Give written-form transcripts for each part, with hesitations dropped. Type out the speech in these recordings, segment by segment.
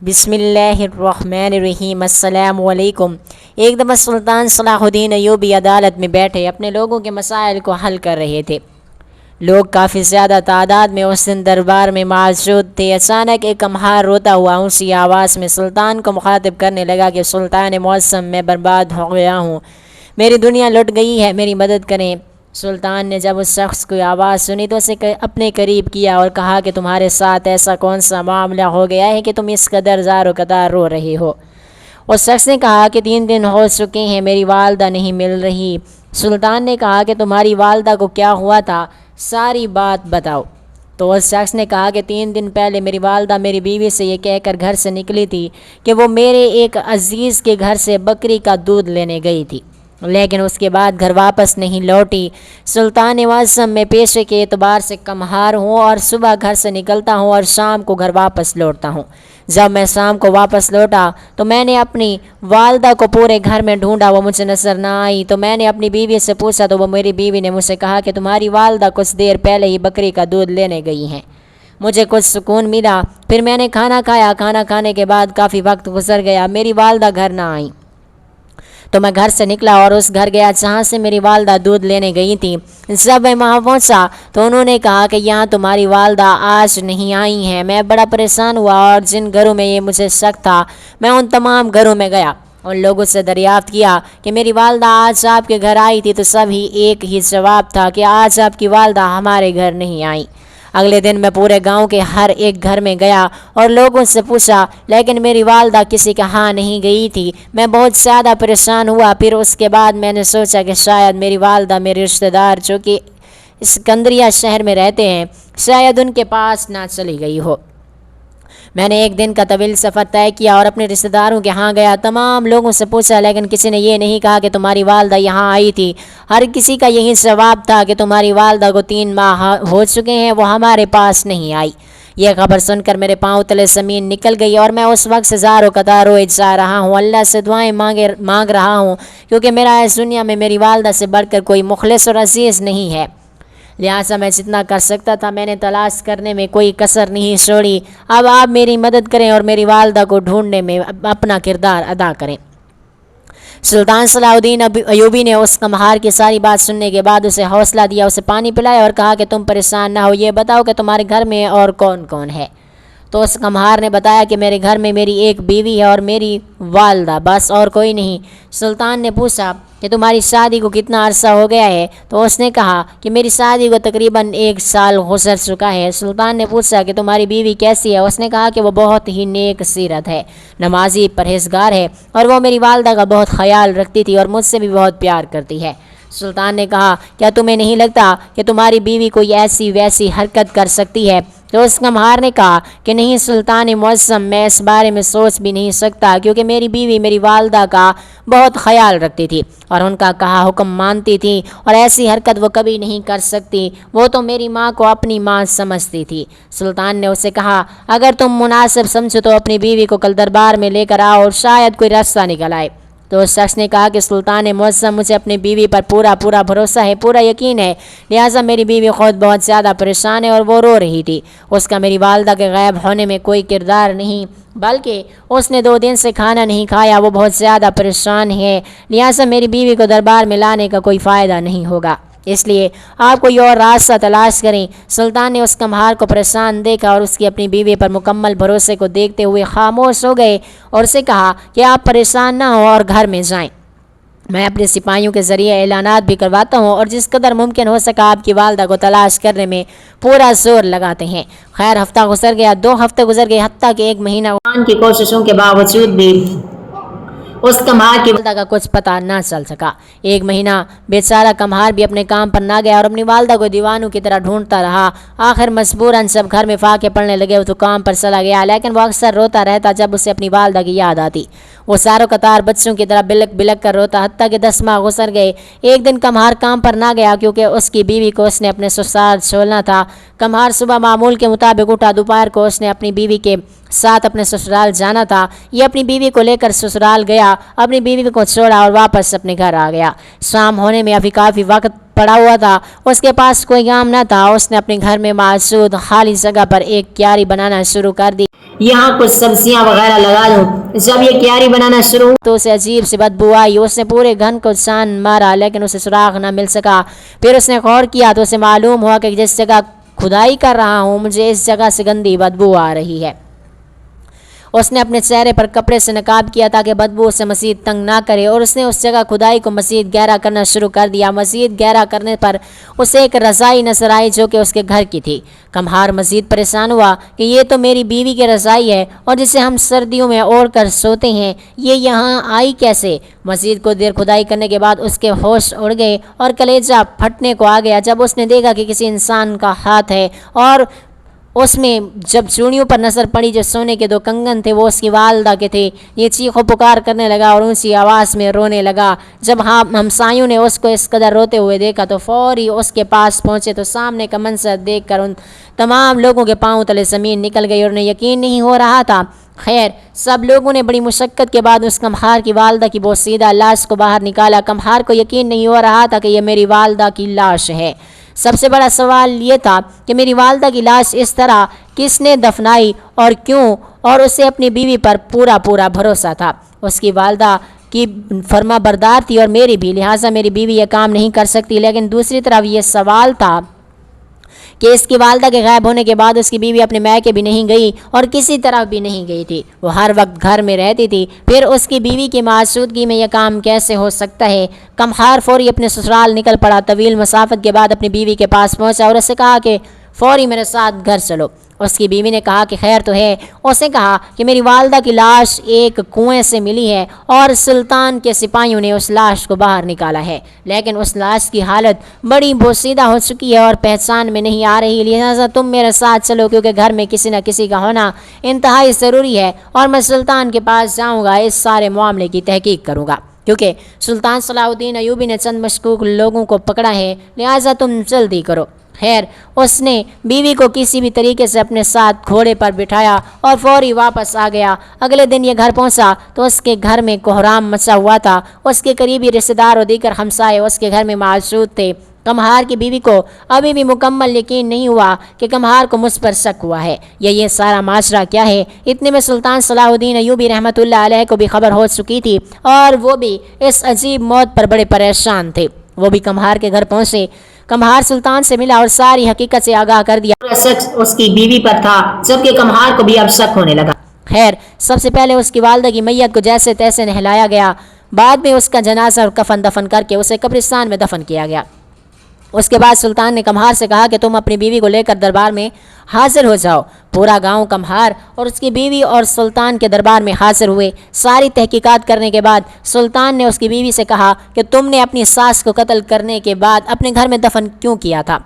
بسم اللہ الرحمن الرحیم۔ السلام علیکم۔ ایک دفعہ سلطان صلاح الدین ایوبی عدالت میں بیٹھے اپنے لوگوں کے مسائل کو حل کر رہے تھے۔ لوگ کافی زیادہ تعداد میں اس دن دربار میں موجود تھے۔ اچانک ایک کمہار روتا ہوا اونچی آواز میں سلطان کو مخاطب کرنے لگا کہ سلطان معظم، میں برباد ہو گیا ہوں، میری دنیا لٹ گئی ہے، میری مدد کریں۔ سلطان نے جب اس شخص کی آواز سنی تو اسے اپنے قریب کیا اور کہا کہ تمہارے ساتھ ایسا کون سا معاملہ ہو گیا ہے کہ تم اس قدر زار و قطار رو رہے ہو؟ اس شخص نے کہا کہ 3 دن ہو چکے ہیں، میری والدہ نہیں مل رہی۔ سلطان نے کہا کہ تمہاری والدہ کو کیا ہوا تھا، ساری بات بتاؤ۔ تو اس شخص نے کہا کہ 3 دن پہلے میری والدہ میری بیوی سے یہ کہہ کر گھر سے نکلی تھی کہ وہ میرے ایک عزیز کے گھر سے بکری کا دودھ لینے گئی تھی، لیکن اس کے بعد گھر واپس نہیں لوٹی۔ سلطان معظم، میں پیشے کے اعتبار سے کمہار ہوں اور صبح گھر سے نکلتا ہوں اور شام کو گھر واپس لوٹتا ہوں۔ جب میں شام کو واپس لوٹا تو میں نے اپنی والدہ کو پورے گھر میں ڈھونڈا، وہ مجھے نظر نہ آئی۔ تو میں نے اپنی بیوی سے پوچھا تو وہ میری بیوی نے مجھ سے کہا کہ تمہاری والدہ کچھ دیر پہلے ہی بکری کا دودھ لینے گئی ہیں۔ مجھے کچھ سکون ملا۔ پھر میں نے کھانا کھایا۔ کھانا کھانے کے بعد کافی وقت گزر گیا، میری والدہ گھر نہ آئیں۔ تو میں گھر سے نکلا اور اس گھر گیا جہاں سے میری والدہ دودھ لینے گئی تھی۔ جب میں وہاں پہنچا تو انہوں نے کہا کہ یہاں تمہاری والدہ آج نہیں آئی ہیں۔ میں بڑا پریشان ہوا اور جن گھروں میں یہ مجھے شک تھا میں ان تمام گھروں میں گیا۔ ان لوگوں سے دریافت کیا کہ میری والدہ آج آپ کے گھر آئی تھی تو سبھی ایک ہی جواب تھا کہ آج آپ کی والدہ ہمارے گھر نہیں آئی۔ اگلے دن میں پورے گاؤں کے ہر ایک گھر میں گیا اور لوگوں سے پوچھا، لیکن میری والدہ کسی کے ہاں نہیں گئی تھی۔ میں بہت زیادہ پریشان ہوا۔ پھر اس کے بعد میں نے سوچا کہ شاید میری والدہ میرے رشتہ دار جو کہ اسکندریہ شہر میں رہتے ہیں، شاید ان کے پاس نہ چلی گئی ہو۔ میں نے ایک دن کا طویل سفر طے کیا اور اپنے رشتہ داروں کے ہاں گیا۔ تمام لوگوں سے پوچھا لیکن کسی نے یہ نہیں کہا کہ تمہاری والدہ یہاں آئی تھی۔ ہر کسی کا یہی جواب تھا کہ تمہاری والدہ کو 3 ماہ ہو چکے ہیں، وہ ہمارے پاس نہیں آئی۔ یہ خبر سن کر میرے پاؤں تلے زمین نکل گئی اور میں اس وقت سے زار و قطار روئے جا رہا ہوں، اللہ سے دعائیں مانگ رہا ہوں، کیونکہ میرا اس دنیا میں میری والدہ سے بڑھ کر کوئی مخلص اور عزیز نہیں ہے۔ لہٰذا میں جتنا کر سکتا تھا میں نے تلاش کرنے میں کوئی کسر نہیں چھوڑی۔ اب آپ میری مدد کریں اور میری والدہ کو ڈھونڈنے میں اپنا کردار ادا کریں۔ سلطان صلاح الدین ایوبی نے اس کمہار کی ساری بات سننے کے بعد اسے حوصلہ دیا، اسے پانی پلایا اور کہا کہ تم پریشان نہ ہو، یہ بتاؤ کہ تمہارے گھر میں اور کون کون ہے؟ تو اس کمہار نے بتایا کہ میرے گھر میں میری ایک بیوی ہے اور میری والدہ، بس اور کوئی نہیں۔ سلطان نے پوچھا کہ تمہاری شادی کو کتنا عرصہ ہو گیا ہے؟ تو اس نے کہا کہ میری شادی کو تقریباً 1 سال گزر چکا ہے۔ سلطان نے پوچھا کہ تمہاری بیوی کیسی ہے؟ اس نے کہا کہ وہ بہت ہی نیک سیرت ہے، نمازی، پرہیزگار ہے اور وہ میری والدہ کا بہت خیال رکھتی تھی اور مجھ سے بھی بہت پیار کرتی ہے۔ سلطان نے کہا کیا تمہیں نہیں لگتا کہ تمہاری بیوی کوئی ایسی ویسی حرکت کر سکتی ہے؟ تو اس کمہار نے کہا کہ نہیں سلطان معظم، میں اس بارے میں سوچ بھی نہیں سکتا، کیونکہ میری بیوی میری والدہ کا بہت خیال رکھتی تھی اور ان کا کہا حکم مانتی تھی، اور ایسی حرکت وہ کبھی نہیں کر سکتی، وہ تو میری ماں کو اپنی ماں سمجھتی تھی۔ سلطان نے اسے کہا اگر تم مناسب سمجھو تو اپنی بیوی کو کل دربار میں لے کر آؤ اور شاید کوئی راستہ نکل آئے۔ تو اس شخص نے کہا کہ سلطان معظم، مجھے اپنی بیوی پر پورا بھروسہ ہے، پورا یقین ہے، لہٰذا میری بیوی خود بہت زیادہ پریشان ہے اور وہ رو رہی تھی۔ اس کا میری والدہ کے غائب ہونے میں کوئی کردار نہیں، بلکہ اس نے 2 دن سے کھانا نہیں کھایا، وہ بہت زیادہ پریشان ہے، لہٰذا میری بیوی کو دربار میں لانے کا کوئی فائدہ نہیں ہوگا، اس لیے آپ کوئی اور راستہ تلاش کریں۔ سلطان نے اس کمہار کو پریشان دیکھا اور اس کی اپنی بیوی پر مکمل بھروسے کو دیکھتے ہوئے خاموش ہو گئے اور اسے کہا کہ آپ پریشان نہ ہوں اور گھر میں جائیں، میں اپنے سپاہیوں کے ذریعے اعلانات بھی کرواتا ہوں اور جس قدر ممکن ہو سکا آپ کی والدہ کو تلاش کرنے میں پورا زور لگاتے ہیں۔ خیر ہفتہ گزر گیا، 2 ہفتے گزر گئے، حتیٰ کہ 1 مہینہ کی کوششوں کے باوجود بھی اس کمہار کی والدہ کا کچھ پتہ نہ چل سکا۔ 1 مہینہ بیچارہ کمہار بھی اپنے کام پر نہ گیا اور اپنی والدہ کو دیوانوں کی طرح ڈھونڈتا رہا۔ آخر مجبوراً جب گھر میں فاقے پڑنے لگے تو کام پر چلا گیا، لیکن وہ اکثر روتا رہتا جب اسے اپنی والدہ کی یاد آتی۔ وہ ساروں قطار بچوں کی طرح بلک بلک کر روتا، حتیٰ کہ 10 ماہ گزر گئے۔ ایک دن کمہار کام پر نہ گیا کیونکہ اس کی بیوی کو اس نے اپنے سسرال چھوڑنا تھا۔ کمہار صبح معمول کے مطابق اٹھا، دوپہر کو اس نے اپنی بیوی کے ساتھ اپنے سسرال جانا تھا۔ یہ اپنی بیوی کو لے کر سسرال گیا، اپنی بیوی کو چھوڑا اور واپس اپنے گھر آ گیا۔ شام ہونے میں ابھی کافی وقت پڑا ہوا تھا، اس کے پاس کوئی کام نہ تھا۔ اس نے اپنے گھر میں موجود خالی جگہ پر ایک کیاری بنانا شروع کر دی۔ یہاں کچھ سبزیاں وغیرہ لگا دوں۔ جب یہ کیاری بنانا شروع تو اسے عجیب سی بدبو آئی۔ اس نے پورے گھن کو چھان مارا لیکن اسے سراغ نہ مل سکا۔ پھر اس نے غور کیا تو اسے معلوم ہوا کہ جس جگہ کھدائی کر رہا ہوں مجھے اس جگہ سے گندی بدبو آ رہی ہے۔ اس نے اپنے چہرے پر کپڑے سے نقاب کیا تاکہ بدبو اسے مزید تنگ نہ کرے، اور اس نے اس جگہ کھدائی کو مزید گہرا کرنا شروع کر دیا۔ مزید گہرا کرنے پر اسے ایک رضائی نظر آئی جو کہ اس کے گھر کی تھی۔ کمہار مزید پریشان ہوا کہ یہ تو میری بیوی کی رضائی ہے اور جسے ہم سردیوں میں اوڑھ کر سوتے ہیں، یہ یہاں آئی کیسے؟ مزید کچھ دیر کھدائی کرنے کے بعد اس کے ہوش اڑ گئے اور کلیجہ پھٹنے کو آ گیا جب اس نے دیکھا کہ کسی انسان کا ہاتھ ہے، اور اس میں جب چوڑیوں پر نظر پڑی جو سونے کے 2 کنگن تھے وہ اس کی والدہ کے تھے۔ یہ چیخ و پکار کرنے لگا اور اونچی آواز میں رونے لگا۔ جب ہمسایوں نے اس کو اس قدر روتے ہوئے دیکھا تو فوری اس کے پاس پہنچے تو سامنے کا منظر دیکھ کر ان تمام لوگوں کے پاؤں تلے زمین نکل گئی اور انہیں یقین نہیں ہو رہا تھا۔ خیر، سب لوگوں نے بڑی مشقت کے بعد اس کمہار کی والدہ کی بوسیدہ لاش کو باہر نکالا۔ کمہار کو یقین نہیں ہو رہا تھا کہ یہ میری والدہ کی لاش ہے۔ سب سے بڑا سوال یہ تھا کہ میری والدہ کی لاش اس طرح کس نے دفنائی اور کیوں، اور اسے اپنی بیوی پر پورا بھروسہ تھا۔ اس کی والدہ کی فرما بردار تھی اور میری بھی، لہٰذا میری بیوی یہ کام نہیں کر سکتی۔ لیکن دوسری طرف یہ سوال تھا کہ اس کی والدہ کے غائب ہونے کے بعد اس کی بیوی اپنے میکے بھی نہیں گئی اور کسی طرف بھی نہیں گئی تھی، وہ ہر وقت گھر میں رہتی تھی۔ پھر اس کی بیوی کی موجودگی میں یہ کام کیسے ہو سکتا ہے؟ کمہار فوری اپنے سسرال نکل پڑا۔ طویل مسافت کے بعد اپنی بیوی کے پاس پہنچا اور اسے کہا کہ فوری میرے ساتھ گھر چلو۔ اس کی بیوی نے کہا کہ خیر تو ہے۔ اس نے کہا کہ میری والدہ کی لاش ایک کنویں سے ملی ہے اور سلطان کے سپاہیوں نے اس لاش کو باہر نکالا ہے، لیکن اس لاش کی حالت بڑی بوسیدہ ہو چکی ہے اور پہچان میں نہیں آ رہی، لہذا تم میرے ساتھ چلو کیونکہ گھر میں کسی نہ کسی کا ہونا انتہائی ضروری ہے، اور میں سلطان کے پاس جاؤں گا، اس سارے معاملے کی تحقیق کروں گا کیونکہ سلطان صلاح الدین ایوبی نے چند مشکوک لوگوں کو پکڑا ہے، لہذا تم جلدی کرو۔ خیر، اس نے بیوی کو کسی بھی طریقے سے اپنے ساتھ گھوڑے پر بٹھایا اور فوری واپس آ گیا۔ اگلے دن یہ گھر پہنچا تو اس کے گھر میں کوہرام مچا ہوا تھا۔ اس کے قریبی رشتہ دار اور دیگر ہمسائے اس کے گھر میں موجود تھے۔ کمہار کی بیوی کو ابھی بھی مکمل یقین نہیں ہوا کہ کمہار کو مجھ پر شک ہوا ہے یا یہ سارا معاشرہ کیا ہے۔ اتنے میں سلطان صلاح الدین ایوبی رحمۃ اللہ علیہ کو بھی خبر ہو چکی تھی اور وہ بھی اس عجیب موت پر بڑے پریشان تھے۔ وہ بھی کمہار کے گھر پہنچے۔ کمہار سلطان سے ملا اور ساری حقیقت سے آگاہ کر دیا۔ پورا شک اس کی بیوی پر تھا جبکہ کمہار کو بھی اب شک ہونے لگا۔ خیر، سب سے پہلے اس کی والدہ کی میت کو جیسے تیسے نہلایا گیا، بعد میں اس کا جنازہ اور کفن دفن کر کے اسے قبرستان میں دفن کیا گیا۔ اس کے بعد سلطان نے کمہار سے کہا کہ تم اپنی بیوی کو لے کر دربار میں حاضر ہو جاؤ۔ پورا گاؤں کمہار اور اس کی بیوی اور سلطان کے دربار میں حاضر ہوئے۔ ساری تحقیقات کرنے کے بعد سلطان نے اس کی بیوی سے کہا کہ تم نے اپنی ساس کو قتل کرنے کے بعد اپنے گھر میں دفن کیوں کیا تھا؟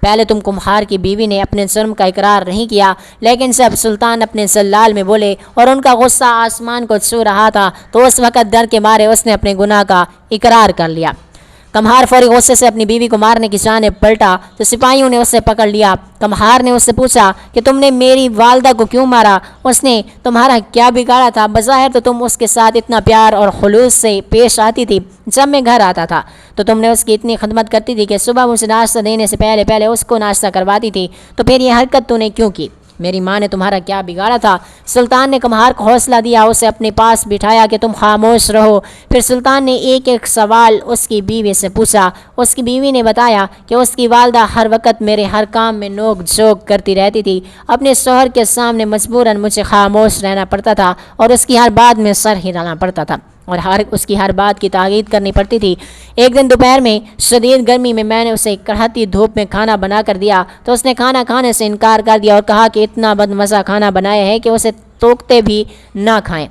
پہلے تم کمہار کی بیوی نے اپنے جرم کا اقرار نہیں کیا، لیکن جب سلطان اپنے جلال میں بولے اور ان کا غصہ آسمان کو چھو رہا تھا تو اس وقت ڈر کے مارے اس نے اپنے گناہ کا اقرار کر لیا۔ کمہار فوری غصے سے اپنی بیوی کو مارنے کی جانب پلٹا تو سپاہیوں نے اسے پکڑ لیا۔ کمہار نے اس سے پوچھا کہ تم نے میری والدہ کو کیوں مارا؟ اس نے تمہارا کیا بگاڑا تھا؟ بظاہر تو تم اس کے ساتھ اتنا پیار اور خلوص سے پیش آتی تھی، جب میں گھر آتا تھا تو تم نے اس کی اتنی خدمت کرتی تھی کہ صبح مجھے ناشتہ دینے سے پہلے اس کو ناشتہ کرواتی تھی، تو پھر یہ حرکت تو نے کیوں کی؟ میری ماں نے تمہارا کیا بگاڑا تھا؟ سلطان نے کمہار کو حوصلہ دیا، اسے اپنے پاس بٹھایا کہ تم خاموش رہو۔ پھر سلطان نے ایک ایک سوال اس کی بیوی سے پوچھا۔ اس کی بیوی نے بتایا کہ اس کی والدہ ہر وقت میرے ہر کام میں نوک جھوک کرتی رہتی تھی، اپنے شوہر کے سامنے مجبوراً مجھے خاموش رہنا پڑتا تھا اور اس کی ہر بات میں سر ہلانا پڑتا تھا اور اس کی ہر بات کی تائید کرنی پڑتی تھی۔ ایک دن دوپہر میں شدید گرمی میں نے اسے کڑھاتی دھوپ میں کھانا بنا کر دیا تو اس نے کھانا کھانے سے انکار کر دیا اور کہا کہ اتنا بدمزہ کھانا بنایا ہے کہ اسے توکتے بھی نہ کھائیں۔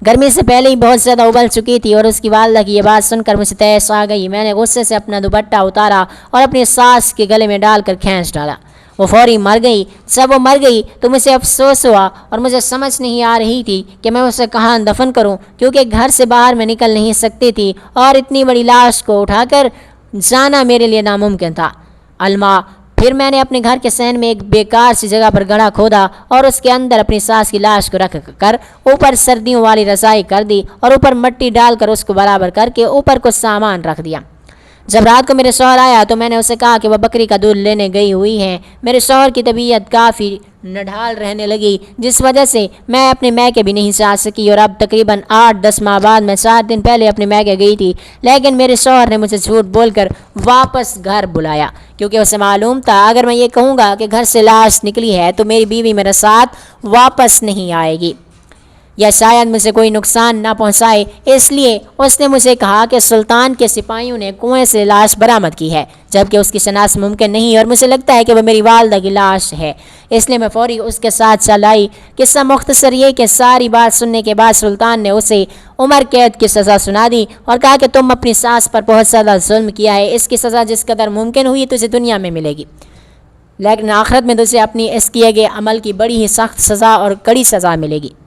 گرمی سے پہلے ہی بہت زیادہ ابل چکی تھی اور اس کی والدہ کی یہ بات سن کر مجھے تیس آ گئی۔ میں نے غصے سے اپنا دوپٹہ اتارا اور اپنی ساس کے گلے میں ڈال کر کھینچ ڈالا۔ وہ فوری مر گئی۔ جب وہ مر گئی تو مجھے افسوس ہوا اور مجھے سمجھ نہیں آ رہی تھی کہ میں اسے کہاں دفن کروں، کیونکہ گھر سے باہر میں نکل نہیں سکتی تھی اور اتنی بڑی لاش کو اٹھا کر جانا میرے لیے ناممکن تھا۔ پھر میں نے اپنے گھر کے صحن میں ایک بیکار سی جگہ پر گڑھا کھودا اور اس کے اندر اپنی ساس کی لاش کو رکھ کر اوپر سردیوں والی رضائی کر دی اور اوپر مٹی ڈال کر اس کو برابر کر کے اوپر کچھ سامان رکھ دیا۔ جب رات کو میرے شوہر آیا تو میں نے اسے کہا کہ وہ بکری کا دودھ لینے گئی ہوئی ہیں۔ میرے شوہر کی طبیعت کافی نڈھال رہنے لگی، جس وجہ سے میں اپنے میکے بھی نہیں جا سکی، اور اب تقریباً 8-10 ماہ بعد میں 4 دن پہلے اپنے میکے گئی تھی، لیکن میرے شوہر نے مجھے جھوٹ بول کر واپس گھر بلایا، کیونکہ اسے معلوم تھا اگر میں یہ کہوں گا کہ گھر سے لاش نکلی ہے تو میری بیوی میرے ساتھ واپس نہیں آئے گی یا شاید مجھے کوئی نقصان نہ پہنچائے، اس لیے اس نے مجھے کہا کہ سلطان کے سپاہیوں نے کنویں سے لاش برآمد کی ہے، جبکہ اس کی شناخت ممکن نہیں، اور مجھے لگتا ہے کہ وہ میری والدہ کی لاش ہے، اس لیے میں فوری اس کے ساتھ چل آئی۔ قصہ مختصر یہ کہ ساری بات سننے کے بعد سلطان نے اسے عمر قید کی سزا سنا دی اور کہا کہ تم اپنی ساس پر بہت زیادہ ظلم کیا ہے، اس کی سزا جس قدر ممکن ہوئی تجھے دنیا میں ملے گی، لیکن آخرت میں تجھے اپنی اس کیے گئے عمل کی بڑی ہی سخت سزا اور کڑی سزا ملے گی۔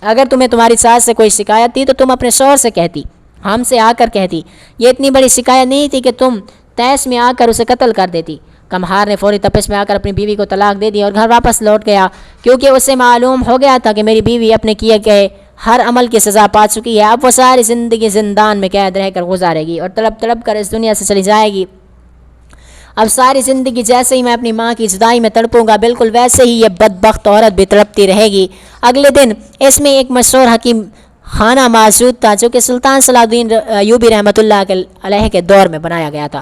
اگر تمہیں تمہاری ساس سے کوئی شکایت تھی تو تم اپنے شوہر سے کہتی، ہم سے آ کر کہتی، یہ اتنی بڑی شکایت نہیں تھی کہ تم تیس میں آ کر اسے قتل کر دیتی۔ کمہار نے فوری تپش میں آ کر اپنی بیوی کو طلاق دے دی اور گھر واپس لوٹ گیا، کیونکہ اسے معلوم ہو گیا تھا کہ میری بیوی اپنے کیے گئے ہر عمل کی سزا پا چکی ہے، اب وہ ساری زندگی زندان میں قید رہ کر گزارے گی اور تڑپ تڑپ کر اس دنیا سے چلی جائے گی۔ اب ساری زندگی جیسے ہی میں اپنی ماں کی جدائی میں تڑپوں گا، بالکل ویسے ہی یہ بدبخت عورت بھی تڑپتی رہے گی۔ اگلے دن اس میں ایک مشہور حکیم خانہ موجود تھا جو کہ سلطان صلاح الدین ایوبی رحمۃ اللہ علیہ کے دور میں بنایا گیا تھا۔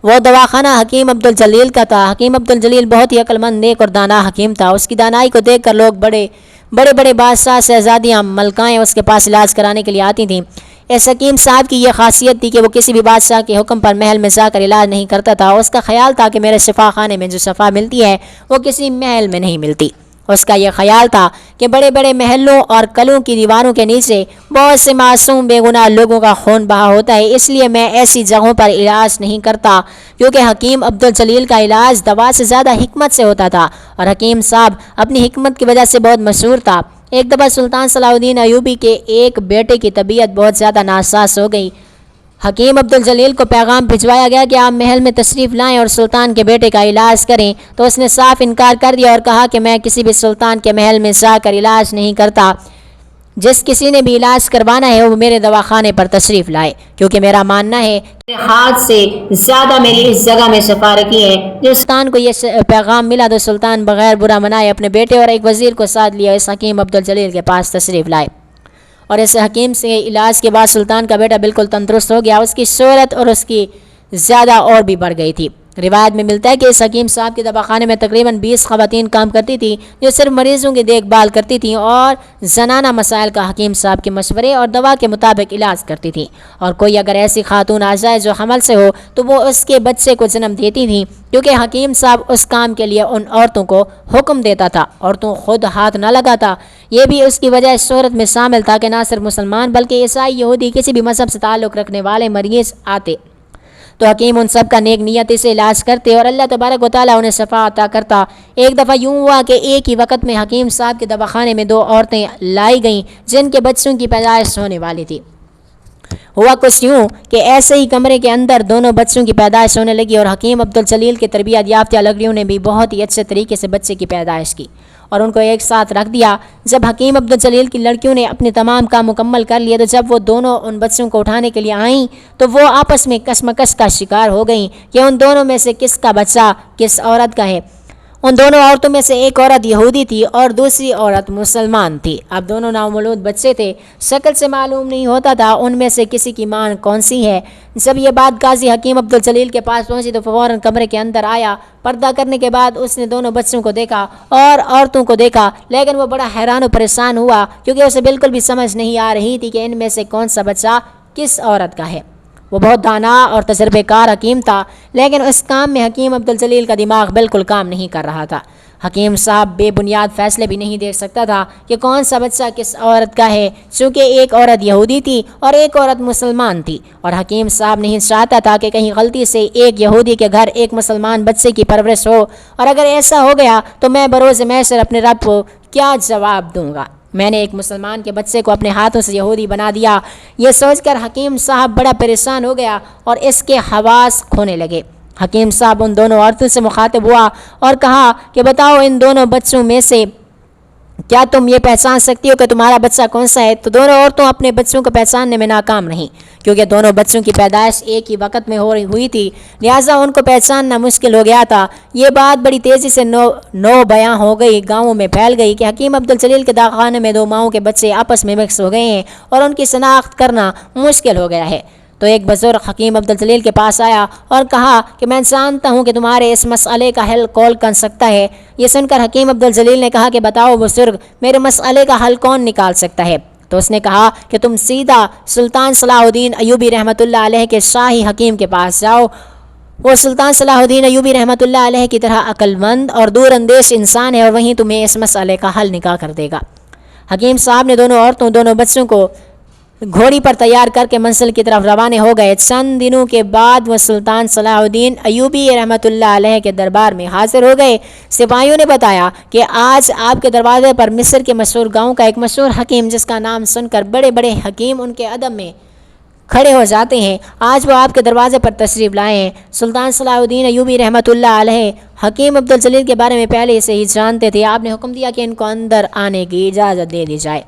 وہ دواخانہ حکیم عبدالجلیل کا تھا۔ حکیم عبدالجلیل بہت ہی عقل مند، نیک اور دانا حکیم تھا۔ اس کی دانائی کو دیکھ کر لوگ بڑے بڑے بادشاہ، شہزادیاں، ملکائیں اس کے پاس علاج کرانے کے لیے آتی تھیں۔ اس حکیم صاحب کی یہ خاصیت تھی کہ وہ کسی بھی بادشاہ کے حکم پر محل میں جا کر علاج نہیں کرتا تھا۔ اس کا خیال تھا کہ میرے شفا خانے میں جو شفا ملتی ہے وہ کسی محل میں نہیں ملتی۔ اس کا یہ خیال تھا کہ بڑے بڑے محلوں اور قلعوں کی دیواروں کے نیچے بہت سے معصوم بے گناہ لوگوں کا خون بہا ہوتا ہے، اس لیے میں ایسی جگہوں پر علاج نہیں کرتا، کیونکہ حکیم عبدالجلیل کا علاج دوا سے زیادہ حکمت سے ہوتا تھا، اور حکیم صاحب اپنی حکمت کی وجہ سے بہت مشہور تھا۔ ایک دفعہ سلطان صلاح الدین ایوبی کے ایک بیٹے کی طبیعت بہت زیادہ ناساز ہو گئی۔ حکیم عبدالجلیل کو پیغام بھجوایا گیا کہ آپ محل میں تشریف لائیں اور سلطان کے بیٹے کا علاج کریں، تو اس نے صاف انکار کر دیا اور کہا کہ میں کسی بھی سلطان کے محل میں جا کر علاج نہیں کرتا، جس کسی نے بھی علاج کروانا ہے وہ میرے دواخانے پر تشریف لائے، کیونکہ میرا ماننا ہے میرے ہاتھ سے زیادہ میری اس جگہ میں شفا رکھی ہے۔ جب سلطان کو یہ پیغام ملا تو سلطان بغیر برا منائے اپنے بیٹے اور ایک وزیر کو ساتھ لیا اس حکیم عبدالجلیل کے پاس تشریف لائے، اور اس حکیم سے علاج کے بعد سلطان کا بیٹا بالکل تندرست ہو گیا۔ اس کی شہرت اور اس کی زیادہ اور بھی بڑھ گئی تھی۔ روایت میں ملتا ہے کہ اس حکیم صاحب کے دواخانے میں تقریباً 20 خواتین کام کرتی تھیں جو صرف مریضوں کی دیکھ بھال کرتی تھیں اور زنانہ مسائل کا حکیم صاحب کے مشورے اور دوا کے مطابق علاج کرتی تھیں، اور کوئی اگر ایسی خاتون آ جائے جو حمل سے ہو تو وہ اس کے بچے کو جنم دیتی تھیں، کیونکہ حکیم صاحب اس کام کے لیے ان عورتوں کو حکم دیتا تھا، عورتوں خود ہاتھ نہ لگاتا۔ یہ بھی اس کی وجہ شہرت میں شامل تھا کہ نہ صرف مسلمان بلکہ عیسائی، یہودی، کسی بھی مذہب سے تعلق رکھنے والے مریض آتے تو حکیم ان سب کا نیک نیتی سے علاج کرتے اور اللہ تبارک و تعالیٰ انہیں شفا عطا کرتا۔ ایک دفعہ یوں ہوا کہ ایک ہی وقت میں حکیم صاحب کے دواخانے میں 2 عورتیں لائی گئیں جن کے بچوں کی پیدائش ہونے والی تھی۔ ہوا کچھ یوں کہ ایسے ہی کمرے کے اندر دونوں بچوں کی پیدائش ہونے لگی، اور حکیم عبدالجلیل کے تربیت یافتہ لڑکیوں نے بھی بہت ہی اچھے طریقے سے بچے کی پیدائش کی اور ان کو ایک ساتھ رکھ دیا۔ جب حکیم عبدالجلیل کی لڑکیوں نے اپنے تمام کام مکمل کر لیے تو جب وہ دونوں ان بچوں کو اٹھانے کے لیے آئیں تو وہ آپس میں کشمکش کا شکار ہو گئیں کہ ان دونوں میں سے کس کا بچہ کس عورت کا ہے۔ ان دونوں عورتوں میں سے ایک عورت یہودی تھی اور دوسری عورت مسلمان تھی۔ اب دونوں نامولود بچے تھے، شکل سے معلوم نہیں ہوتا تھا ان میں سے کسی کی ماں کون سی ہے۔ جب یہ بات قاضی حکیم عبدالجلیل کے پاس پہنچی تو فوراً کمرے کے اندر آیا۔ پردہ کرنے کے بعد اس نے دونوں بچوں کو دیکھا اور عورتوں کو دیکھا، لیکن وہ بڑا حیران و پریشان ہوا کیونکہ اسے بالکل بھی سمجھ نہیں آ رہی تھی کہ ان میں سے کون سا بچہ کس عورت کا ہے۔ وہ بہت دانا اور تجربے کار حکیم تھا، لیکن اس کام میں حکیم عبدالجلیل کا دماغ بالکل کام نہیں کر رہا تھا۔ حکیم صاحب بے بنیاد فیصلے بھی نہیں دے سکتا تھا کہ کون سا بچہ کس عورت کا ہے، چونکہ ایک عورت یہودی تھی اور ایک عورت مسلمان تھی، اور حکیم صاحب نہیں چاہتا تھا کہ کہیں غلطی سے ایک یہودی کے گھر ایک مسلمان بچے کی پرورش ہو، اور اگر ایسا ہو گیا تو میں بروز محشر اپنے رب کو کیا جواب دوں گا؟ میں نے ایک مسلمان کے بچے کو اپنے ہاتھوں سے یہودی بنا دیا۔ یہ سوچ کر حکیم صاحب بڑا پریشان ہو گیا اور اس کے حواس کھونے لگے۔ حکیم صاحب ان دونوں عورتوں سے مخاطب ہوا اور کہا کہ بتاؤ ان دونوں بچوں میں سے کیا تم یہ پہچان سکتی ہو کہ تمہارا بچہ کون سا ہے؟ تو دونوں عورتوں اپنے بچوں کو پہچاننے میں ناکام رہیں، کیونکہ دونوں بچوں کی پیدائش ایک ہی وقت میں ہوئی تھی، لہٰذا ان کو پہچاننا مشکل ہو گیا تھا۔ یہ بات بڑی تیزی سے نو بیاں ہو گئی، گاؤں میں پھیل گئی کہ حکیم عبدالجلیل کے دواخانے میں دو ماؤں کے بچے آپس میں مکس ہو گئے ہیں اور ان کی شناخت کرنا مشکل ہو گیا ہے۔ تو ایک بزرگ حکیم عبدالجلیل کے پاس آیا اور کہا کہ میں جانتا ہوں کہ تمہارے اس مسئلے کا حل کون کر سکتا ہے۔ یہ سن کر حکیم عبدالجلیل نے کہا کہ بتاؤ بزرگ، میرے مسئلے کا حل کون نکال سکتا ہے؟ تو اس نے کہا کہ تم سیدھا سلطان صلاح الدین ایوبی رحمۃ اللہ علیہ کے شاہی حکیم کے پاس جاؤ۔ وہ سلطان صلاح الدین ایوبی رحمۃ اللہ علیہ کی طرح عقل مند اور دور اندیش انسان ہے، اور وہیں تمہیں اس مسئلے کا حل نکال کر دے گا۔ حکیم صاحب نے دونوں عورتوں دونوں بچوں کو گھوڑی پر تیار کر کے منزل کی طرف روانہ ہو گئے۔ چند دنوں کے بعد وہ سلطان صلاح الدین ایوبی رحمۃ اللہ علیہ کے دربار میں حاضر ہو گئے۔ سپاہیوں نے بتایا کہ آج آپ کے دروازے پر مصر کے مشہور گاؤں کا ایک مشہور حکیم، جس کا نام سن کر بڑے بڑے حکیم ان کے ادب میں کھڑے ہو جاتے ہیں، آج وہ آپ کے دروازے پر تشریف لائے ہیں۔ سلطان صلاح الدین ایوبی رحمۃ اللہ علیہ حکیم عبدالجلیل کے بارے میں پہلے سے ہی جانتے تھے۔ آپ نے حکم دیا کہ ان کو اندر آنے کی اجازت دے دی جائے۔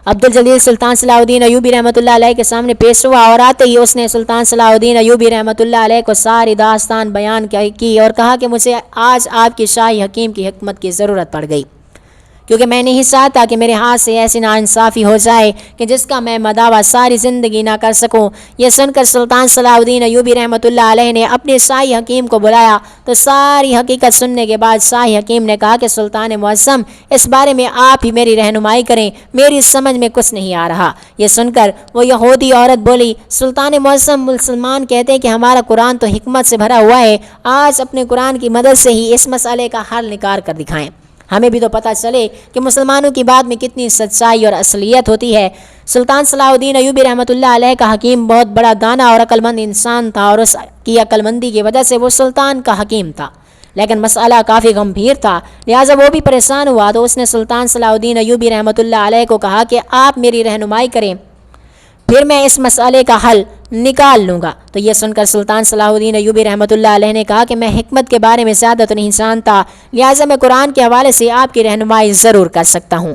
عبدالجلیل سلطان صلاح الدین ایوبی رحمۃ اللہ علیہ کے سامنے پیش ہوا، اور آتے ہی اس نے سلطان صلاح الدین ایوبی رحمۃ اللہ علیہ کو ساری داستان بیان کی اور کہا کہ مجھے آج آپ کی شاہی حکیم کی حکمت کی ضرورت پڑ گئی، کیونکہ میں نہیں چاہتا کہ میرے ہاتھ سے ایسی ناانصافی ہو جائے کہ جس کا میں مداوع ساری زندگی نہ کر سکوں۔ یہ سن کر سلطان صلاح الدین ایوبی رحمۃ اللہ علیہ نے اپنے شاہی حکیم کو بلایا، تو ساری حقیقت سننے کے بعد شاہی حکیم نے کہا کہ سلطان معظم، اس بارے میں آپ ہی میری رہنمائی کریں، میری سمجھ میں کچھ نہیں آ رہا۔ یہ سن کر وہ یہودی عورت بولی، سلطان معظم، مسلمان کہتے ہیں کہ ہمارا قرآن تو حکمت سے بھرا ہوا ہے، آج اپنے قرآن کی مدد سے ہی اس مسئلے کا حل نکال کر دکھائیں، ہمیں بھی تو پتہ چلے کہ مسلمانوں کی بات میں کتنی سچائی اور اصلیت ہوتی ہے۔ سلطان صلاح الدین ایوبی رحمۃ اللہ علیہ کا حکیم بہت بڑا دانا اور عقل مند انسان تھا، اور اس کی عقل مندی کی وجہ سے وہ سلطان کا حکیم تھا، لیکن مسئلہ کافی گمبھیر تھا، لہٰذا وہ بھی پریشان ہوا۔ تو اس نے سلطان صلاح الدین ایوبی رحمۃ اللہ علیہ کو کہا کہ آپ میری رہنمائی کریں، پھر میں اس مسئلے کا حل نکال لوں گا۔ تو یہ سن کر سلطان صلاح الدین ایوبی رحمۃ اللہ علیہ نے کہا کہ میں حکمت کے بارے میں زیادہ تو نہیں جانتا، لہٰذا میں قرآن کے حوالے سے آپ کی رہنمائی ضرور کر سکتا ہوں۔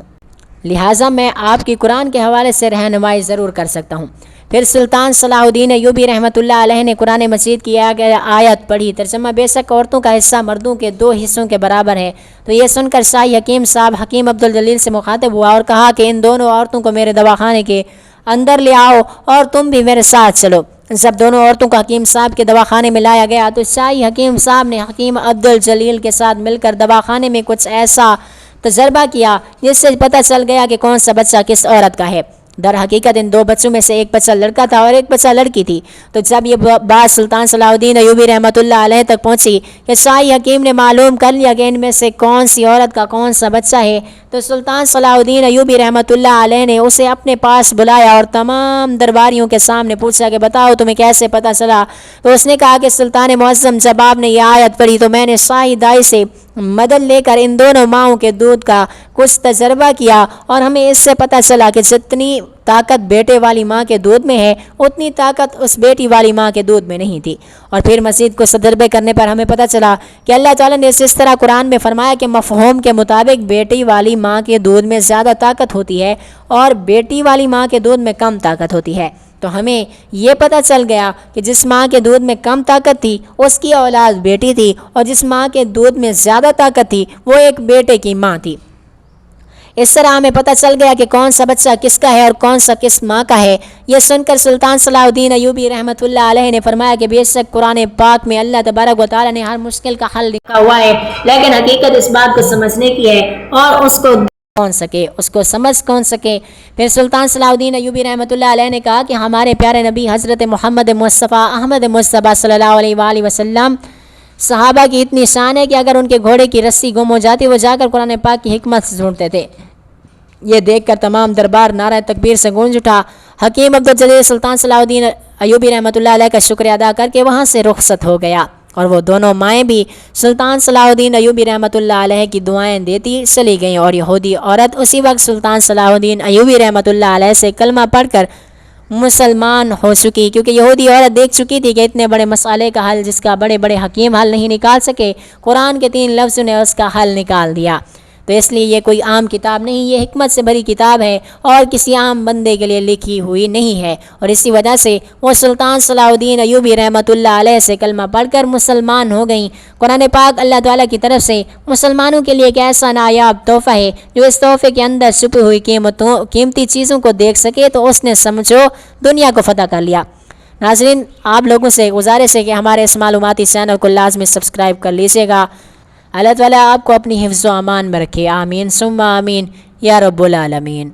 پھر سلطان صلاح الدین ایوبی رحمۃ اللہ علیہ نے قرآن مجید کی آیت پڑھی، ترجمہ: بے شک عورتوں کا حصہ مردوں کے 2 حصوں کے برابر ہے۔ تو یہ سن کر شاہی حکیم صاحب حکیم عبدالجلیل سے مخاطب ہوا اور کہا کہ ان دونوں عورتوں کو میرے دواخانے کے اندر لے آؤ اور تم بھی میرے ساتھ چلو۔ جب دونوں عورتوں کو حکیم صاحب کے دواخانے میں لایا گیا تو شاہی حکیم صاحب نے حکیم عبدالجلیل کے ساتھ مل کر دواخانے میں کچھ ایسا تجربہ کیا جس سے پتہ چل گیا کہ کون سا بچہ کس عورت کا ہے۔ در حقیقت ان 2 بچوں میں سے ایک بچہ لڑکا تھا اور ایک بچہ لڑکی تھی۔ تو جب یہ بات سلطان صلاح الدین ایوبی رحمۃ اللہ علیہ تک پہنچی کہ شاہی حکیم نے معلوم کر لیا کہ ان میں سے کون سی عورت کا کون سا بچہ ہے، تو سلطان صلاح الدین ایوبی رحمۃ اللہ علیہ نے اسے اپنے پاس بلایا اور تمام درباریوں کے سامنے پوچھا کہ بتاؤ تمہیں کیسے پتہ چلا؟ تو اس نے کہا کہ سلطان معظم، جب آپ نے یہ آیت پڑھی تو میں نے شاہی دائی سے مدد لے کر ان دونوں ماؤں کے دودھ کا کچھ تجربہ کیا، اور ہمیں اس سے پتہ چلا کہ جتنی طاقت بیٹے والی ماں کے دودھ میں ہے اتنی طاقت اس بیٹی والی ماں کے دودھ میں نہیں تھی۔ اور پھر مزید کو تجربے کرنے پر ہمیں پتہ چلا کہ اللہ تعالیٰ نے اس طرح قرآن میں فرمایا کہ مفہوم کے مطابق بیٹی والی ماں کے دودھ میں زیادہ طاقت ہوتی ہے اور بیٹی والی ماں کے دودھ میں کم طاقت ہوتی ہے۔ تو ہمیں یہ پتہ چل گیا کہ جس ماں کے دودھ میں کم طاقت تھی اس کی اولاد بیٹی تھی، اور جس ماں کے دودھ میں زیادہ طاقت تھی وہ ایک بیٹے کی ماں تھی۔ اس طرح ہمیں پتہ چل گیا کہ کون سا بچہ کس کا ہے اور کون سا کس ماں کا ہے۔ یہ سن کر سلطان صلاح الدین ایوبی رحمۃ اللہ علیہ نے فرمایا کہ بے شک قرآن پاک میں اللہ تبارک و تعالیٰ نے ہر مشکل کا حل لکھا ہوا ہے، لیکن حقیقت اس بات کو سمجھنے کی ہے اور اس کو سمجھ کون سکے۔ پھر سلطان صلاح الدین ایوبی رحمۃ اللہ علیہ نے کہا کہ ہمارے پیارے نبی حضرت محمد مصطفیٰ احمد مصطفیٰ صلی اللہ علیہ وآلہ وسلم صحابہ کی اتنی شان ہے کہ اگر ان کے گھوڑے کی رسی گم ہو جاتی وہ جا کر قرآن پاک کی حکمت سے ڈھونڈتے تھے۔ یہ دیکھ کر تمام دربار نعرہ تکبیر سے گونج اٹھا۔ حکیم عبدالجلیل سلطان صلاح الدین ایوبی رحمۃ اللہ علیہ کا شکریہ ادا کر کے وہاں سے رخصت ہو گیا، اور وہ دونوں مائیں بھی سلطان صلاح الدین ایوبی رحمۃ اللہ علیہ کی دعائیں دیتی چلی گئیں، اور یہودی عورت اسی وقت سلطان صلاح الدین ایوبی رحمۃ اللہ علیہ سے کلمہ پڑھ کر مسلمان ہو چکی، کیونکہ یہودی عورت دیکھ چکی تھی کہ اتنے بڑے مسئلے کا حل جس کا بڑے بڑے حکیم حل نہیں نکال سکے، قرآن کے 3 لفظوں نے اس کا حل نکال دیا۔ تو اس لیے یہ کوئی عام کتاب نہیں، یہ حکمت سے بھری کتاب ہے اور کسی عام بندے کے لیے لکھی ہوئی نہیں ہے۔ اور اسی وجہ سے وہ سلطان صلاح الدین ایوبی رحمۃ اللہ علیہ سے کلمہ پڑھ کر مسلمان ہو گئیں۔ قرآن پاک اللہ تعالیٰ کی طرف سے مسلمانوں کے لیے ایک ایسا نایاب تحفہ ہے، جو اس تحفے کے اندر چھپی ہوئی قیمتی چیزوں کو دیکھ سکے تو اس نے سمجھو دنیا کو فتح کر لیا۔ ناظرین، آپ لوگوں سے گزارش ہے کہ ہمارے اس معلوماتی چینل کو لازمی سبسکرائب کر لیجیے گا۔ اللہ تعالیٰ آپ کو اپنی حفظ و امان میں رکھے، آمین ثم آمین یا رب العالمین۔